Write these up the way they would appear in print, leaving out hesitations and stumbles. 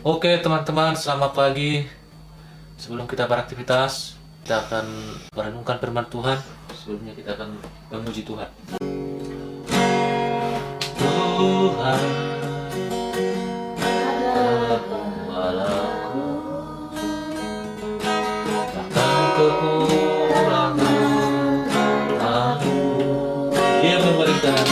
Oke teman-teman, selamat pagi. Sebelum kita beraktivitas, kita akan merenungkan firman Tuhan. Sebelumnya kita akan memuji Tuhan. Tuhan adalah gembalaku, takkan kekurangan aku. Dia memberikan.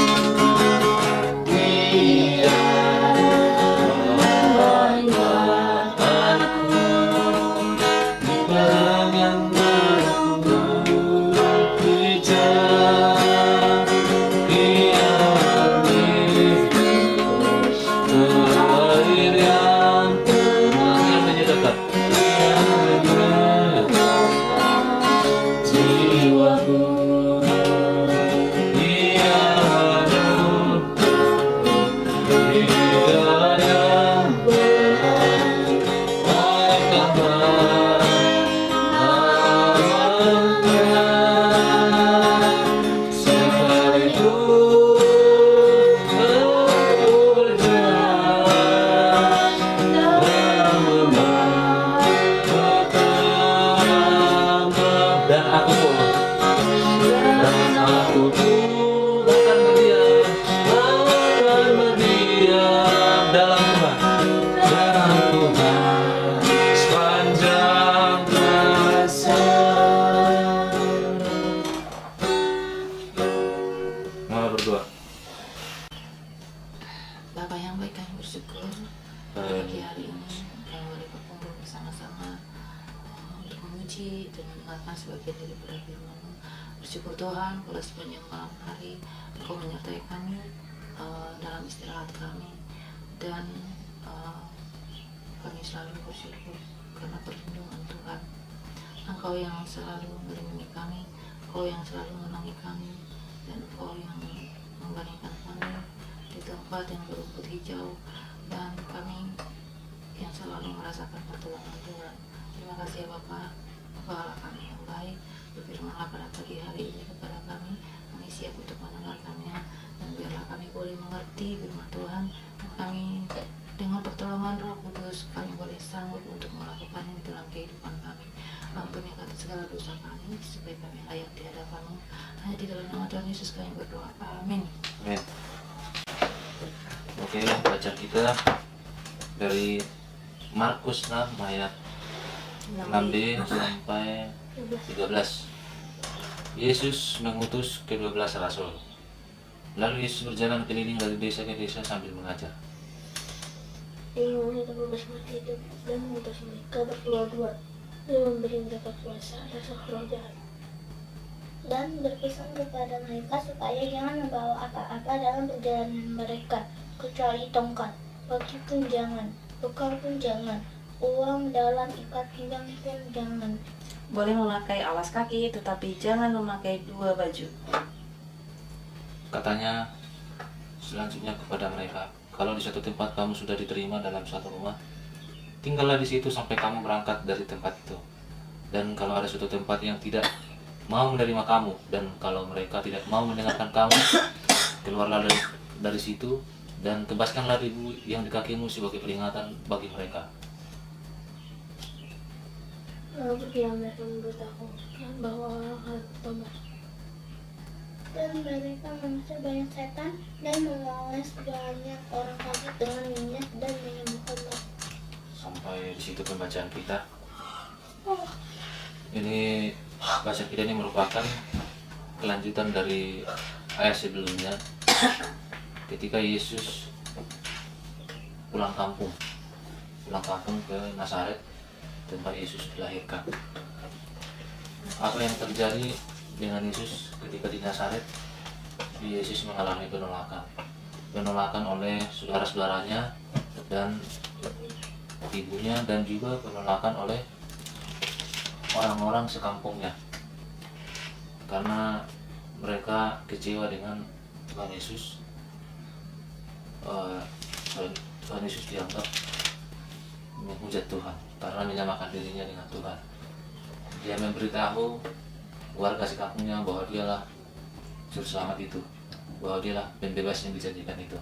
Berdoa. Bapa yang baik, kami bersyukur pagi hari ini kami boleh berkumpul bersama-sama untuk memuji dan mendengarkan sebagian daripada firman-Mu. Bersyukur Tuhan kalau sepanjang malam hari Engkau menyertai kami dalam istirahat kami, dan kami selalu bersyukur karena perlindungan Tuhan. Engkau yang selalu melindungi kami, Engkau yang selalu menenangi kami, dan Engkau yang membaringkan kami di tempat yang berumput hijau, dan kami yang selalu merasakan pertolongan Tuhan. Terima kasih ya Bapa, Engkau Allah kami yang baik. Berfirmanlah pada pagi hari ini kepada kami, kami siap untuk mendengarkannya, dan biarlah kami boleh mengerti firman Tuhan. Kami dengan pertolongan Roh Kudus kami boleh sanggup untuk melakukannya di dalam kehidupan kami. Ampuni kami segala dosa kami, supaya kami layak di hadapan-Mu. Hanya di dalam nama Tuhan Yesus kami berdoa. Amin. Amin. Oke, baca kita dari Markus 6 ayat 6b sampai 13. Yesus mengutus ke-12 rasul. Lalu Yesus berjalan keliling dari desa ke desa sambil mengajar. Ia menghidup mati hidup dan mengutus mereka berdua-dua, dan memberi mereka kuasa atas roh jahat, dan berpesan kepada mereka supaya jangan membawa apa-apa dalam perjalanan mereka, kecuali tongkat, baju pun jangan, bekal pun jangan, uang dalam ikat pinggang pun jangan. Boleh memakai alas kaki, tetapi jangan memakai dua baju. Katanya selanjutnya kepada mereka, kalau di suatu tempat kamu sudah diterima dalam suatu rumah, tinggallah di situ sampai kamu berangkat dari tempat itu. Dan kalau ada suatu tempat yang tidak mau menerima kamu, dan kalau mereka tidak mau mendengarkan kamu, keluarlah dari situ dan tebaskanlah debu yang di kakimu sebagai peringatan bagi mereka. Lalu pergilah mereka memberitahu bahwa orang harus bertobat. Dan mereka mengusir banyak setan dan mengoles banyak orang sakit dengan minyak dan menyembuhkan mereka. Sampai di situ pembacaan kita. Ini bacaan kita ini merupakan kelanjutan dari ayat sebelumnya, ketika Yesus pulang kampung ke Nazaret, tempat Yesus dilahirkan. Apa yang terjadi dengan Yesus ketika di Nazaret? Yesus mengalami penolakan oleh saudara-saudaranya dan ibunya, dan juga penolakan oleh orang-orang sekampungnya, karena mereka kecewa dengan Tuhan Yesus. Tuhan Yesus dianggap menghujat Tuhan karena menyamakan dirinya dengan Tuhan. Dia memberitahu warga sekampungnya bahwa dialah juru selamat itu, bahwa dialah pembebas yang dijanjikan itu.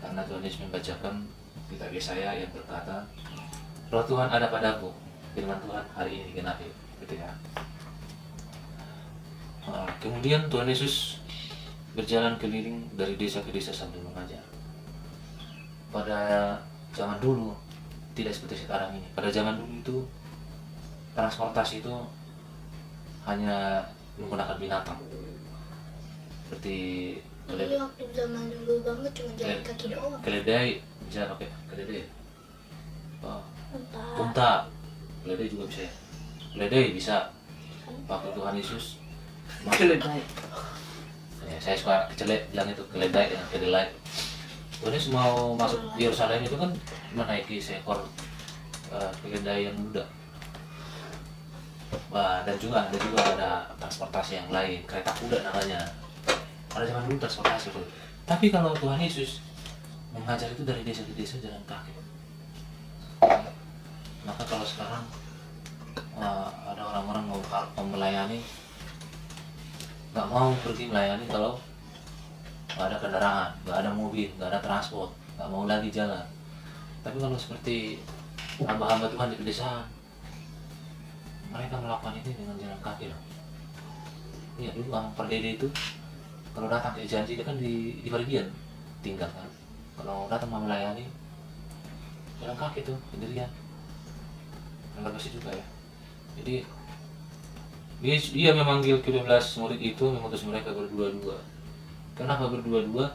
Karena Tuhan Yesus membacakan Kitab Yesaya yang berkata, Roh Tuhan ada padaku, firman Tuhan hari ini digenapi, gitu ya. Kemudian Tuhan Yesus berjalan keliling dari desa ke desa sambil mengajar. Pada zaman dulu tidak seperti sekarang ini. Pada zaman dulu itu transportasi itu hanya menggunakan binatang, seperti Jadi waktu zaman dulu banget cuma jalan kaki doang. keledai bisa pakai keledai, Entah. unta, keledai juga bisa ya. Keledai bisa. Waktu Tuhan Yesus Keledai. ya, saya suka kecelek bilang itu keledai dengan kedelai. Tuhan Yesus mau masuk Yerusalem itu kan menaiki seekor keledai yang muda. Dan juga ada transportasi yang lain, kereta kuda namanya. Pada zaman dulu transportasi itu. Tapi kalau Tuhan Yesus mengajar itu dari desa ke desa jalan kaki. Maka kalau sekarang ada orang-orang mau melayani, nggak mau pergi melayani kalau nggak ada kendaraan, nggak ada mobil, nggak ada transport, nggak mau lagi jalan. Tapi kalau seperti hamba-hamba Tuhan di pedesaan, mereka melakukan ini dengan jalan kaki loh. Iya, dulu Bang Perdede itu kalau datang ke janji dia kan di Parigyan tinggal kan. Kalau datang mau melayani jalan kaki tuh sendirian. Enggak pasti juga ya. Jadi dia memanggil ke-12 murid itu, mengutus mereka berdua-dua. Kenapa berdua-dua?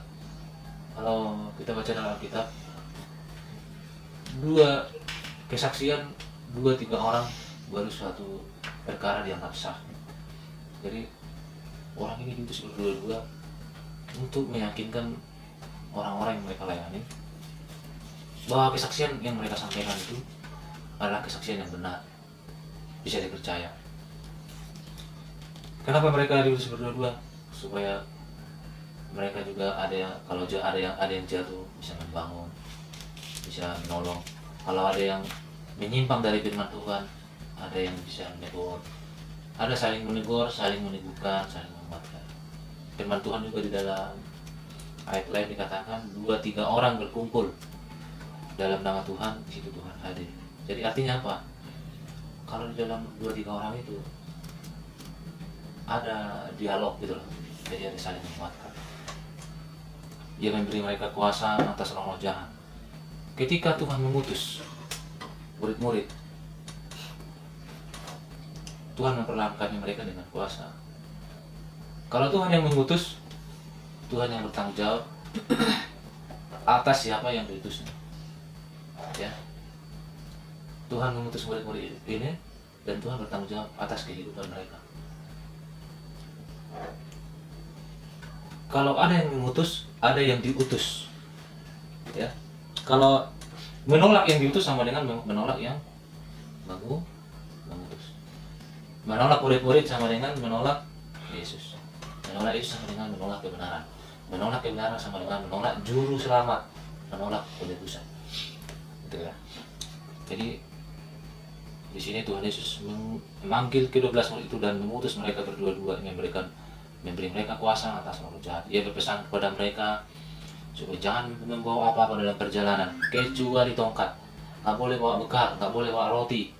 Kalau kita baca dalam kitab, dua kesaksian 2-3 orang baru suatu perkara dianggap sah. Jadi orang ini diutus berdua-dua untuk meyakinkan orang-orang yang mereka layani bahwa kesaksian yang mereka sampaikan itu adalah kesaksian yang benar, bisa dipercaya. Kenapa mereka diutus berdua-dua? Supaya mereka juga ada yang, kalau ada yang jatuh bisa membangun, bisa menolong. Kalau ada yang menyimpang dari firman Tuhan, ada yang bisa menegur. Ada saling menegur, saling meneguhkan, saling menguatkan. Firman Tuhan juga di dalam ayat lain dikatakan 2-3 orang berkumpul dalam nama Tuhan, di situ Tuhan hadir. Jadi artinya apa? Kalau di dalam 2-3 orang itu ada dialog gitu loh, jadi ada saling menguatkan. Dia memberi mereka kuasa atas roh-roh jahat. Ketika Tuhan mengutus murid-murid, Tuhan memperlakukan mereka dengan kuasa. Kalau Tuhan yang mengutus, Tuhan yang bertanggung jawab atas siapa yang diutusnya. Ya, Tuhan mengutus murid-murid ini dan Tuhan bertanggung jawab atas kehidupan mereka. Kalau ada yang mengutus, ada yang diutus. Ya. Kalau menolak yang diutus sama dengan menolak yang mengutus. Menolak murid-murid sama dengan menolak Yesus. Menolak Yesus sama dengan menolak kebenaran. Menolak kebenaran sama dengan menolak juru selamat, menolak penebusan. Gitu ya. Jadi di sini Tuhan Yesus memanggil ke-12 murid itu dan mengutus mereka berdua-dua, memberi mereka kuasa atas roh jahat. Ia berpesan kepada mereka supaya jangan membawa apa-apa dalam perjalanan kecuali tongkat. Nggak boleh bawa bekal, nggak boleh bawa roti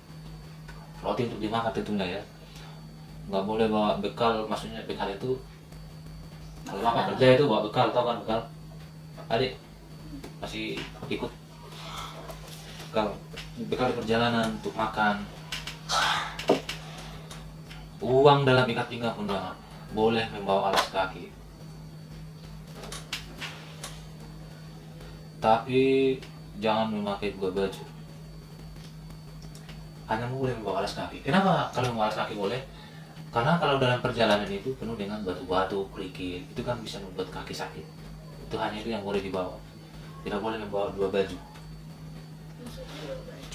untuk dimakan tentunya ya. Nggak boleh bawa bekal, maksudnya bekal itu kalau apa kerja itu bawa bekal, tau kan bekal? Adik masih ikut bekal perjalanan untuk makan. Uang dalam ikat pinggang pun jangan. Boleh membawa alas kaki, tapi jangan memakai 2 baju. Hanya boleh membawa alas kaki. Kenapa kalau membawa alas kaki boleh? Karena kalau dalam perjalanan itu penuh dengan batu-batu, kerikil, itu kan bisa membuat kaki sakit. Itu hanya itu yang boleh dibawa. Tidak boleh membawa 2 baju. Maksudnya 2 baju.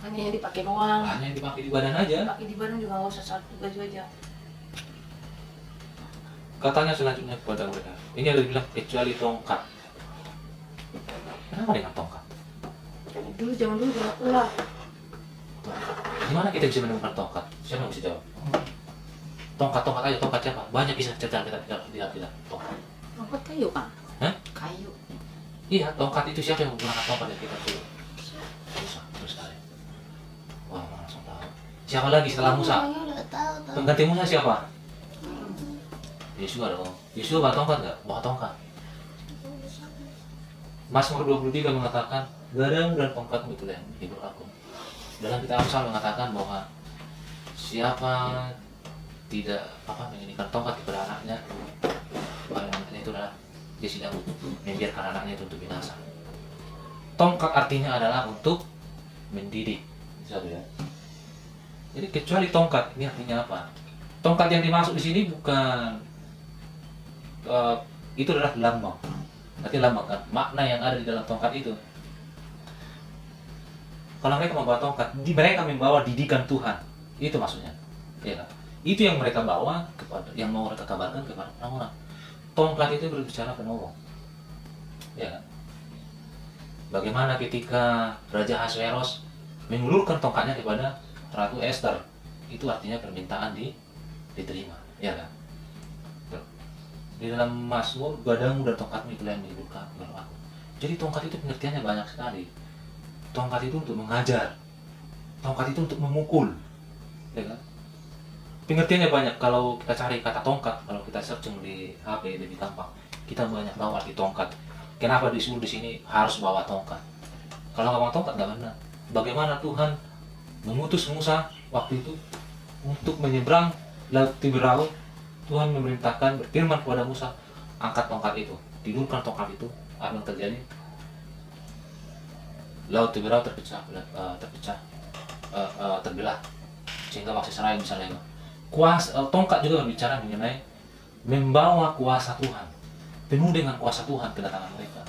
Hanya yang dipakai doang. Hanya yang dipakai di badan aja. Pakai di badan juga nggak usah 1 baju aja. Katanya selanjutnya kepada mereka, ini ada dibilang kecuali tongkat. Kenapa dengan tongkat? Zaman dulu galak pula. Gimana kita bisa menemukan tongkat? Siapa yang bisa jawab? Tongkat aja, tongkat siapa? Banyak kisah cerita kita lihat tongkat. Tongkat kayu kan? Hah? Kayu. Iya, tongkat itu siapa yang menggunakan tongkat yang kita tuh? Musa, terus sekali. Wah, langsung tahu. Siapa lagi setelah Musa? Semuanya udah tahu. Pengganti Musa siapa? Yesua dong. Yesua bawa tongkat nggak? Bawa tongkat. Mazmur 23 mengatakan, gadamu dan tongkatmu itulah yang menghibur aku. Dalam kitab Amsal mengatakan bahwa siapa tidak menginginkan tongkat kepada anaknya, anaknya itu adalah dia sedang membiarkan anaknya itu untuk binasa. Tongkat artinya adalah untuk mendidik. Satu ya. Jadi kecuali tongkat, ini artinya apa? Tongkat yang dimaksud di sini bukan itu adalah lambang. Berarti lambang kan? Makna yang ada di dalam tongkat itu. Kalau mereka membawa tongkat, mereka membawa didikan Tuhan. Itu maksudnya. Ya kan? Itu yang mereka bawa kepada, yang mau mereka kabarkan kepada orang-orang. Tongkat itu berbicara penolong. Ya kan? Bagaimana ketika Raja Ahasuerus mengulurkan tongkatnya kepada Ratu Esther, itu artinya permintaan diterima, ya kan? Di dalam Mazmur, gadamu dan tongkatmu itulah yang menghiburkan aku. Jadi tongkat itu pengertiannya banyak sekali. Tongkat itu untuk mengajar, tongkat itu untuk memukul, ya kan? Pengertiannya banyak. Kalau kita cari kata tongkat, kalau kita searching di HP lebih gampang. Kita banyak tahu arti tongkat. Kenapa disuruh di sini harus bawa tongkat? Kalau nggak bawa tongkat nggak benar. Bagaimana Tuhan mengutus Musa waktu itu untuk menyeberang Laut Tiberau? Tuhan memerintahkan berfirman kepada Musa, angkat tongkat itu, tidurkan tongkat itu. Apa yang terjadi? Laut Tiberau terbelah, sehingga bangsa Israel bisa lewat. Tongkat juga berbicara mengenai membawa kuasa Tuhan, penuh dengan kuasa Tuhan kedatangan mereka.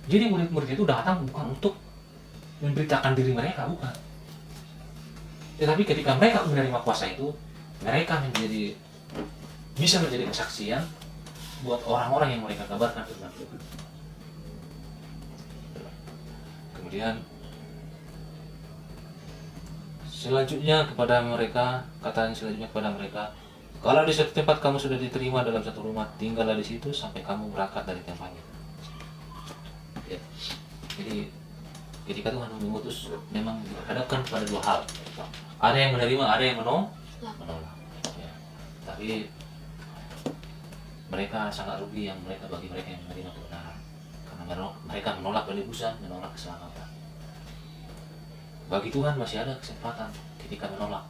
Jadi murid-murid itu datang bukan untuk memberitakan diri mereka, bukan. Tetapi ketika mereka menerima kuasa itu, mereka bisa menjadi kesaksian buat orang-orang yang mereka kabarkan firman Tuhan. Kemudian selanjutnya kepada mereka, katanya selanjutnya kepada mereka, kalau di suatu tempat kamu sudah diterima dalam satu rumah, tinggallah di situ sampai kamu berangkat dari tempatnya. Ya. Jadi ketika Tuhan mengutus, memang dihadapkan pada dua hal. Ada yang menerima, ada yang menolak. Ya. Tapi mereka sangat rugi bagi mereka yang menerima kebenaran, karena mereka menolak penebusan, menolak keselamatan. Bagi Tuhan masih ada kesempatan ketika menolak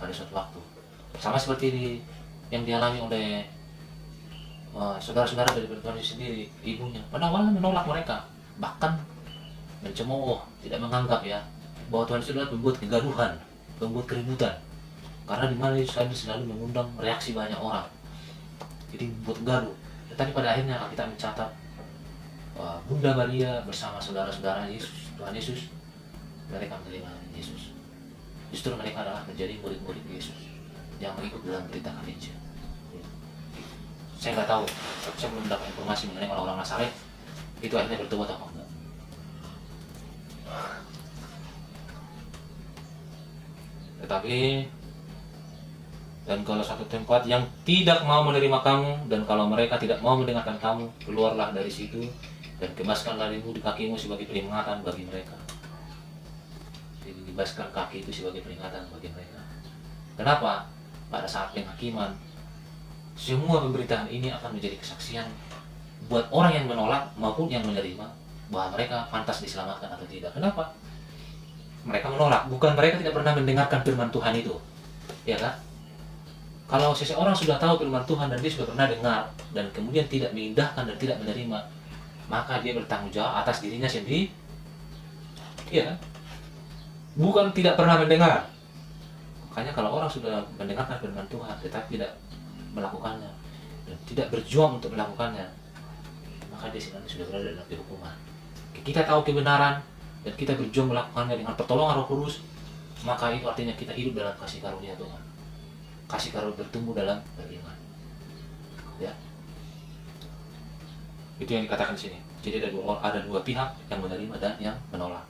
pada suatu waktu, sama seperti yang dialami oleh saudara-saudara dari Tuhan sendiri. Ibunya pada awalnya menolak mereka, bahkan mencemooh, tidak menganggap bahwa Tuhan itu adalah membuat kegaduhan, membuat keributan, karena di mana Yesus selalu mengundang reaksi banyak orang, jadi membuat gaduh. Tetapi pada akhirnya kita mencatat Bunda Maria bersama saudara-saudara Yesus, Tuhan Yesus, mereka menerima Yesus. Justru mereka adalah menjadi murid-murid Yesus yang mengikut dalam beritakan Injil. Saya nggak tahu, saya belum mendapat informasi mengenai orang-orang Nazaret itu akhirnya bertobat atau enggak. Tetapi dan kalau satu tempat yang tidak mau menerima kamu, dan kalau mereka tidak mau mendengarkan kamu, keluarlah dari situ dan kebaskanlah dirimu di kakimu sebagai peringatan bagi mereka. Jadi dibaskan kaki itu sebagai peringatan bagi mereka. Kenapa? Pada saat penghakiman, semua pemberitaan ini akan menjadi kesaksian buat orang yang menolak maupun yang menerima bahwa mereka pantas diselamatkan atau tidak. Kenapa? Mereka menolak, bukan mereka tidak pernah mendengarkan firman Tuhan itu, ya kan? Kalau seseorang sudah tahu firman Tuhan dan dia sudah pernah dengar dan kemudian tidak mengindahkan dan tidak menerima, maka dia bertanggung jawab atas dirinya sendiri, ya kan? Bukan tidak pernah mendengar. Makanya kalau orang sudah mendengarkan firman Tuhan tetapi tidak melakukannya dan tidak berjuang untuk melakukannya, maka dia sebenarnya sudah berada dalam hukuman. Kita tahu kebenaran dan kita berjuang melakukannya dengan pertolongan Roh Kudus, maka itu artinya kita hidup dalam kasih karunia Tuhan. Kasih karunia bertumbuh dalam beriman. Ya. Itu yang dikatakan di sini. Jadi ada dua pihak, yang menerima dan yang menolak.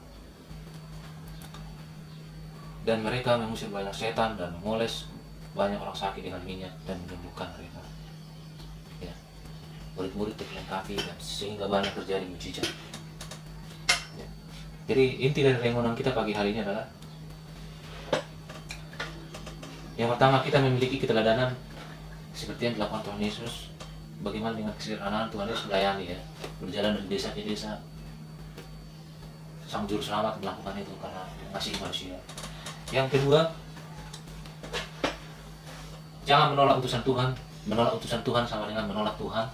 Dan mereka mengusir banyak setan dan mengoles banyak orang sakit dengan minyak dan menyembuhkan mereka. Ya. Murid-murid dilengkapi dan sehingga banyak terjadi mujizat. Jadi inti dari renungan kita pagi hari ini adalah yang pertama, kita memiliki keteladanan seperti yang dilakukan Tuhan Yesus. Bagaimana dengan kesederhanaan Tuhan Yesus melayani ya, berjalan dari desa ke desa. Sang Juru Selamat melakukan itu karena mengasihi manusia. Yang kedua, jangan menolak utusan Tuhan. Menolak utusan Tuhan sama dengan menolak Tuhan,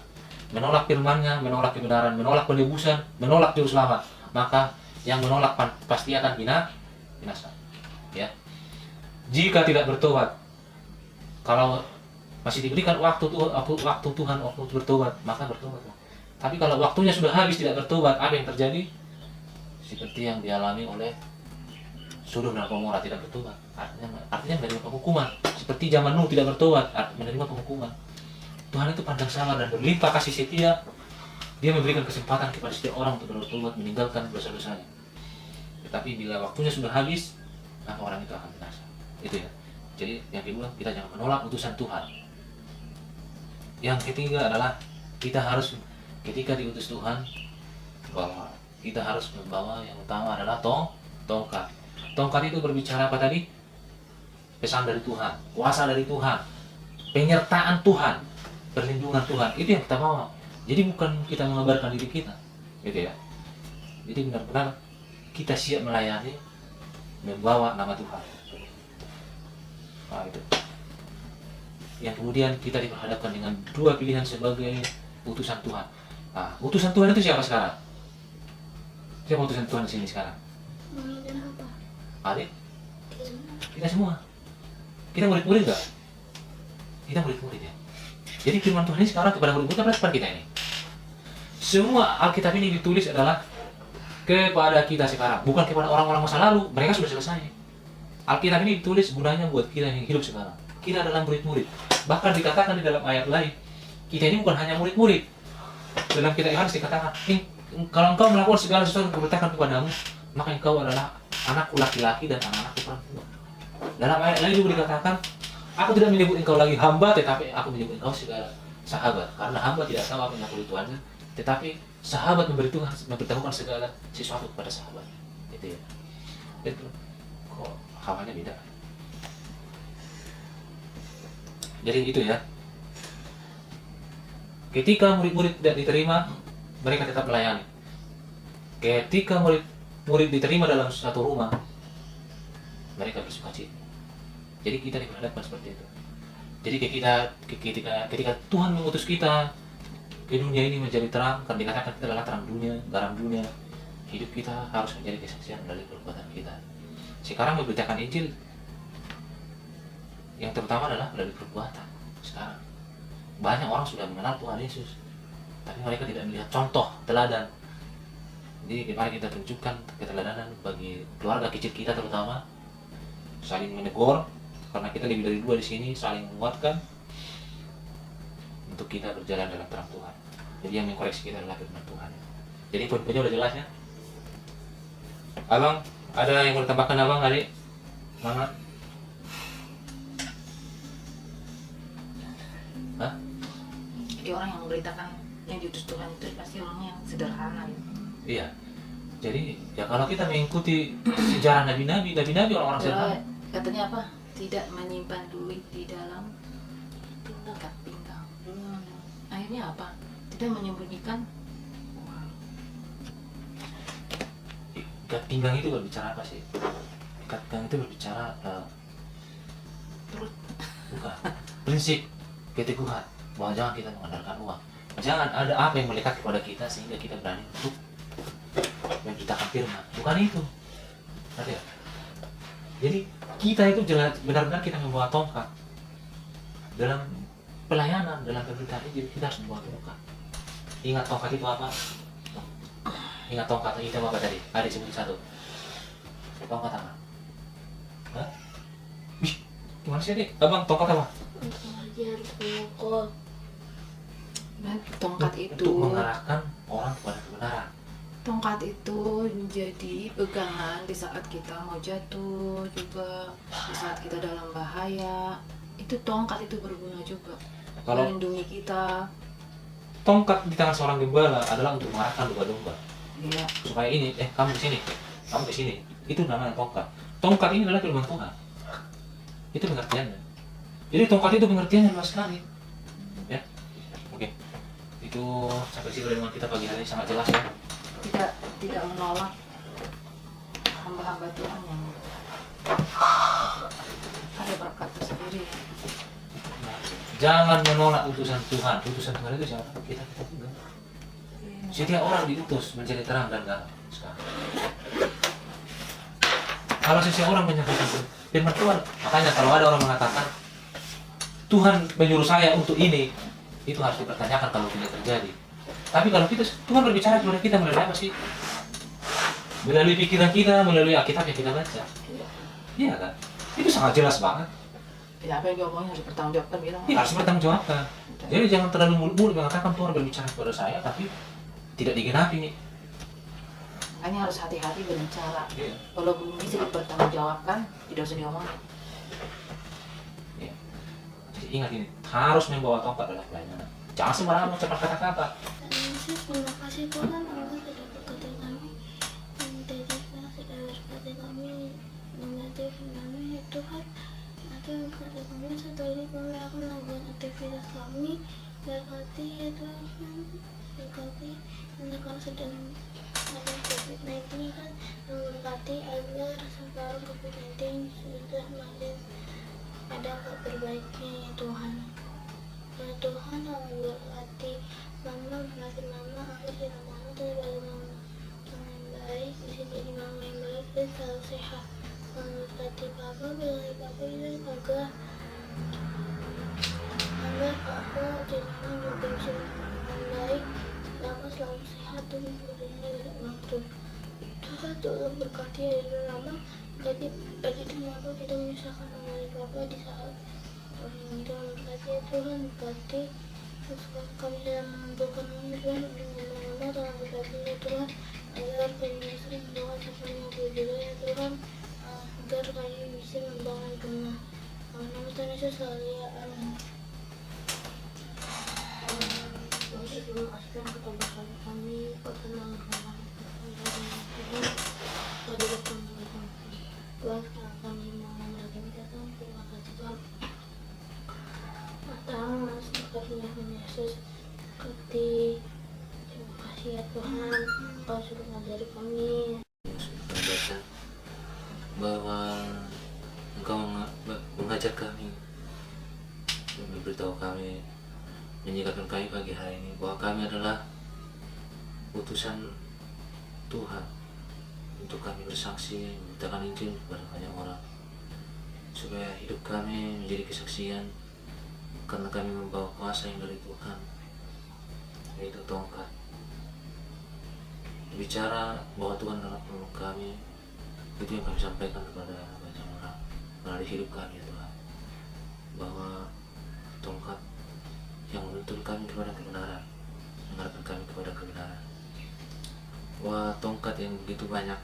menolak firman-Nya, menolak kebenaran, menolak penebusan, menolak Juru Selamat. Maka yang menolak pasti akan binasa. Ya. Jika tidak bertobat, kalau masih diberikan waktu Tuhan waktu bertobat, maka bertobat. Tapi kalau waktunya sudah habis tidak bertobat, apa yang terjadi? Seperti yang dialami oleh Sodom dan Gomora, tidak bertobat. Artinya menerima penghukuman. Seperti zaman Nuh tidak bertobat, menerima penghukuman. Tuhan itu pandang sabar dan berlimpah kasih setia. Dia memberikan kesempatan kepada setiap orang untuk bertobat, meninggalkan dosa-dosanya. Tetapi bila waktunya sudah habis, maka orang itu akan binasa. Itu ya. Jadi yang kedua, kita jangan menolak utusan Tuhan. Yang ketiga adalah kita harus, ketika diutus Tuhan, bahwa kita harus membawa yang utama adalah tongkat. Tongkat itu berbicara apa tadi? Pesan dari Tuhan, kuasa dari Tuhan, penyertaan Tuhan, perlindungan Tuhan. Itu yang kita bawa. Jadi bukan kita mengabarkan diri kita, gitu ya. Jadi benar-benar kita siap melayani, membawa nama Tuhan. Nah, itu. Yang kemudian kita diperhadapkan dengan dua pilihan sebagai utusan Tuhan. Nah, utusan Tuhan itu siapa sekarang? Siapa utusan Tuhan di sini sekarang? Dan apa? Adik? Kita semua. Kita murid-murid gak? Kita murid-murid ya. Jadi firman Tuhan ini sekarang kepada murid-murid kepada kita ini. Semua Alkitab ini ditulis adalah kepada kita sekarang, bukan kepada orang-orang masa lalu. Mereka sudah selesai. Alkitab ini ditulis gunanya buat kita yang hidup sekarang. Kita adalah murid-murid. Bahkan dikatakan di dalam ayat lain, kita ini bukan hanya murid-murid. Dalam kitab Yohanes dikatakan, kalau engkau melakukan segala sesuatu yang kuperintahkan kepadamu, maka engkau adalah anakku laki-laki dan anak-anakku perempuan. Dalam ayat lain juga dikatakan, aku tidak menyebut engkau lagi hamba, tetapi aku menyebut engkau segala sahabat. Karena hamba tidak tahu apa yang aku tuannya, tetapi sahabat memberitahukan segala sesuatu kepada sahabat. Itu ya. Itu kok hawanya beda. Jadi itu ya. Ketika murid-murid tidak diterima, mereka tetap melayani. Ketika murid diterima dalam satu rumah, mereka bersukacita. Jadi kita diperhadapkan seperti itu. Jadi ketika Tuhan mengutus kita ke dunia ini menjadi terang, karena dikatakan kita adalah terang dunia, garam dunia, hidup kita harus menjadi kesaksian dari perbuatan kita. Sekarang memberitakan Injil yang terutama adalah melalui perbuatan. Sekarang banyak orang sudah mengenal Tuhan Yesus, tapi mereka tidak melihat contoh teladan. Jadi mari kita tunjukkan keteladanan bagi keluarga kecil kita, terutama saling menegur, karena kita lebih dari dua di sini, saling menguatkan untuk kita berjalan dalam terang Tuhan. Jadi yang mengkoreksi kita adalah firman Tuhan. Jadi poin-poinnya udah jelas ya. Abang, ada yang mau ditambahkan abang, adik? Mama? Hah? Jadi orang yang memberitakan yang diutus Tuhan itu pasti orangnya yang sederhana ya. Iya. Jadi ya kalau kita mengikuti sejarah nabi-nabi orang-orang sederhana. Katanya apa? Tidak menyimpan duit di dalam ikat pinggang. Akhirnya apa? Tidak menyembunyikan uang. Ikat pinggang itu berbicara apa sih? Ikat pinggang itu berbicara Perut. bukan prinsip keteguhan bahwa jangan kita mengandalkan uang. Jangan ada apa yang melekat kepada kita sehingga kita berani untuk memberitakan firman. Bukan itu. Ada. Jadi kita itu jelas benar-benar kita membawa tongkat dalam pelayanan, dalam pemberitaan Injil. Kita harus membawa tongkat. Ingat tongkat itu apa? Ingat tongkat itu apa tadi? Ada sebut satu. Tongkat apa? Hah? Wih, gimana sih adik? Abang, tongkat apa? Untuk mengajar, memukul. Dan tongkat itu Untuk mengarahkan orang kepada kebenaran. tongkat itu menjadi pegangan di saat kita mau jatuh juga, di saat kita dalam bahaya. Itu tongkat itu berguna juga Kalau melindungi kita. tongkat di tangan seorang gembala adalah untuk mengarahkan domba-domba. Iya. Supaya ini, kamu di sini. kamu ke sini. Itu namanya tongkat. Tongkat ini adalah firman Tuhan. Itu pengertiannya. Jadi tongkat itu pengertiannya luas sekali. Ya, oke. Itu sampai sini dengan kita pagi hari ini sangat jelas ya. Tidak menolak hamba-hamba Tuhan yang ada berkat tersendiri. Jangan menolak utusan Tuhan. Utusan Tuhan itu siapa? Kita juga. Setiap orang diutus menjadi terang dan garam sekarang. Kalau seseorang menyampaikan firman Tuhan, makanya kalau ada orang mengatakan Tuhan menyuruh saya untuk ini, itu harus dipertanyakan kalau tidak terjadi. Tapi kalau kita, Tuhan berbicara kepada kita melalui apa sih? Melalui pikiran kita, melalui Alkitab yang kita baca. Iya kan? Itu sangat jelas banget. Ya, apa yang diomongin harus bertanggung jawabkan bilang. Iya, harus bertanggungjawabkan. Jadi jangan terlalu mulut-mulut mengatakan Tuhan berbicara kepada saya, tapi tidak digenapi nih. Makanya harus hati-hati berbicara. Iya. Kalau belum bisa dipertanggungjawabkan, tidak usah diomongin. Iya. Jadi ingat ini, harus membawa tongkat dalam pelayanan. Jangan sembarangan mengucapkan kata-kata. Yesus, terima kasih Tuhan, Allah sudah berkati kami, mendidik sudah berkati kami, mendidik kami, Tuhan, ada berkati kami, setelah ini kami akan melakukan aktivitas kami, berkati ya Tuhan, berkati, dan kalau sedang ada COVID-19 kan, berkati agar sekarang COVID-19 sudah makin ada perbaiknya ya Tuhan. Ya Tuhan, memberkati mama, berkati mama agar tidak mama terlalu mama yang baik, bisa jadi mama yang baik dan selalu sehat. Memberkati papa, berkati papa juga agar aku jadi mama juga bisa yang baik, mama selalu sehat dan berinya tidak waktu. Tuhan tolong berkati ayah mama, jadi mama tidak menyusahkan mama dan papa di saat orang itu. Berkati Tuhan, berkati kami dalam menentukan Tuhan dengan mama, Tuhan berkati ya Tuhan, agar kami bisa membawa sampai 50 juga ya Tuhan, agar kami bisa membangun rumah. Nama Tuhan Yesus selalu ya, amin. Terima kasih Tuhan kepada kami, perkenalan Tuhan, Tuhan sekarang kami mau menerima Tuhan, terima kasih Tuhan. Mas Tuhan Yesus, berkati, terima kasih ya Tuhan, Kau sudah mengajari kami. Membaca bahwa Engkau mengajar kami, memberitahu kami, mengingatkan kami pagi hari ini bahwa kami adalah utusan Tuhan untuk kami bersaksi, memberitakan Injil kepada banyak orang, supaya hidup kami menjadi kesaksian karena kami membawa kuasa yang dari Tuhan, yaitu tongkat. Bicara bahwa Tuhan adalah penolong kami, itu yang kami sampaikan kepada banyak orang melalui hidup kami ya Tuhan, bahwa tongkat yang menuntun kami kepada kebenaran, mengarahkan kami kepada kebenaran, bahwa tongkat yang begitu banyak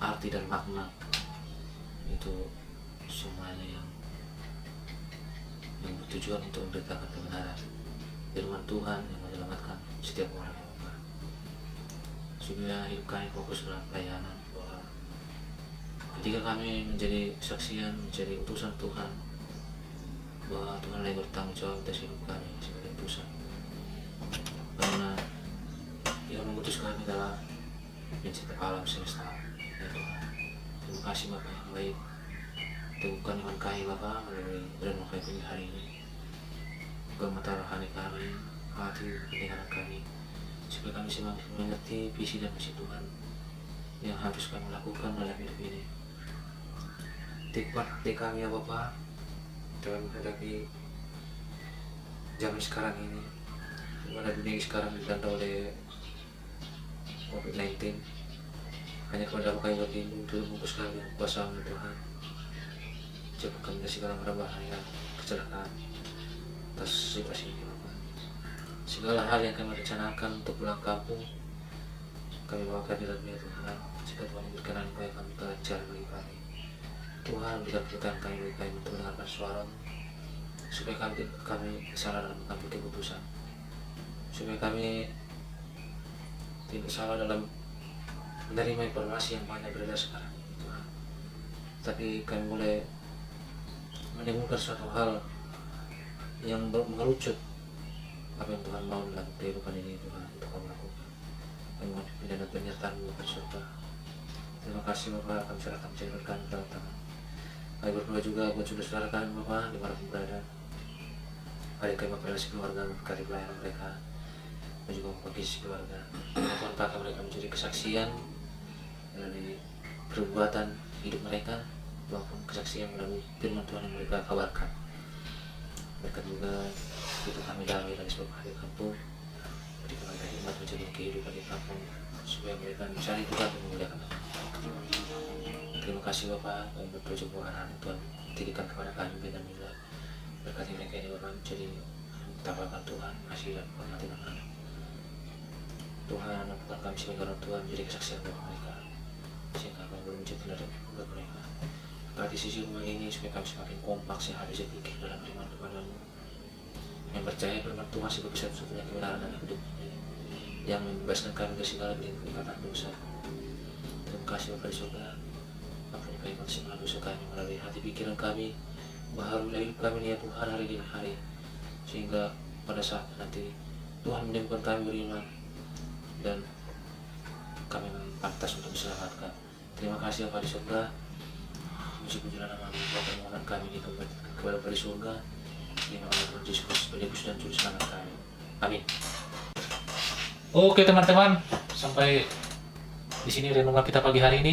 arti dan makna, itu semuanya yang bertujuan untuk memberitakan kebenaran firman Tuhan yang menyelamatkan setiap orang yang lemah, supaya hidup kami fokus dalam pelayanan, bahwa ketika kami menjadi saksian, menjadi utusan Tuhan, bahwa Tuhan yang bertanggung jawab atas hidup kami sebagai utusan, karena yang mengutus kami adalah pencipta alam semesta ya Tuhan. Terima kasih Bapa yang baik, teguhkan iman kami Bapa melalui renungan kami hari ini. Buka mata rohani kami, hati pendengaran kami, supaya kami semakin mengerti visi dan misi Tuhan yang harus kami lakukan dalam hidup ini. Teguhkan hati kami ya Bapa dalam menghadapi zaman sekarang ini, di mana dunia sekarang dilanda oleh COVID-19. Hanya kepada kami berlindung, Tuhan bungkus kami dengan kuasa-Mu Tuhan. Jauhkan kami dari segala berbahaya, kecelakaan, atas situasi ini Bapak. Segala hal yang kami rencanakan untuk pulang kampung, kami bawakan di dalam Tuhan. Jika Tuhan berkenan supaya kami ke jalan bagi kami, Tuhan berikan kebutuhan kami bagi kami untuk mendengarkan suara-Mu, supaya kami salah dalam mengambil keputusan, supaya kami tidak salah dalam menerima informasi yang banyak beredar sekarang, Tuhan. Tapi kami mulai menemukan suatu hal yang mengerucut apa yang Tuhan mau dalam kehidupan ini, Tuhan, untuk kami lakukan. Kami mohon pimpin dan penyertaan-Mu Bapa surga. Terima kasih Bapak, kami serahkan menjadikan dalam tangan. Kami berdoa juga buat saudara kami Bapak, dimanapun berada. Mari kami memperoleh keluarga, memberkati pelayanan mereka, dan juga membagi keluarga. Tuhan pakai mereka menjadi kesaksian dari perbuatan hidup mereka, maupun kesaksian melalui firman Tuhan yang mereka kabarkan. Mereka juga itu kami damai dari sebuah hari kampung, berikan mereka hikmat menjadi kehidupan di kampung, supaya mereka mencari Tuhan dan memuliakan Tuhan. Terima kasih Bapak, kami berdoa juga anak-anak Tuhan titipkan kepada kami dan Mila. Berkati mereka ini Bapak menjadi tapakan Tuhan, kasih dan hormati anak-anak. Tuhan, ampunkan kami sebagai orang tua menjadi kesaksian buat mereka, sehingga kami boleh menjadi teladan buat mereka. Berkati sisi rumah ini supaya kami semakin kompak, sehat, sedikit dalam iman kepada-Mu, yang percaya firman Tuhan sebagai satu-satunya kebenaran dan hidup, yang membebaskan kami dari segala ikatan dosa. Terima kasih Bapa di surga, ampuni kami segala dosa kami melalui hati pikiran kami, baharulah hidup kami ya Tuhan hari demi hari, sehingga pada saat nanti Tuhan menemukan kami beriman dan kami pantas untuk diselamatkan. Terima kasih Bapa di surga, puji-pujilah nama-Mu, buat permohonan kami ini kepada Bapa di surga, di nama Tuhan Yesus Kristus, Penebus dan Juru Selamat kami. Amin. Oke teman-teman, sampai di sini renungan kita pagi hari ini.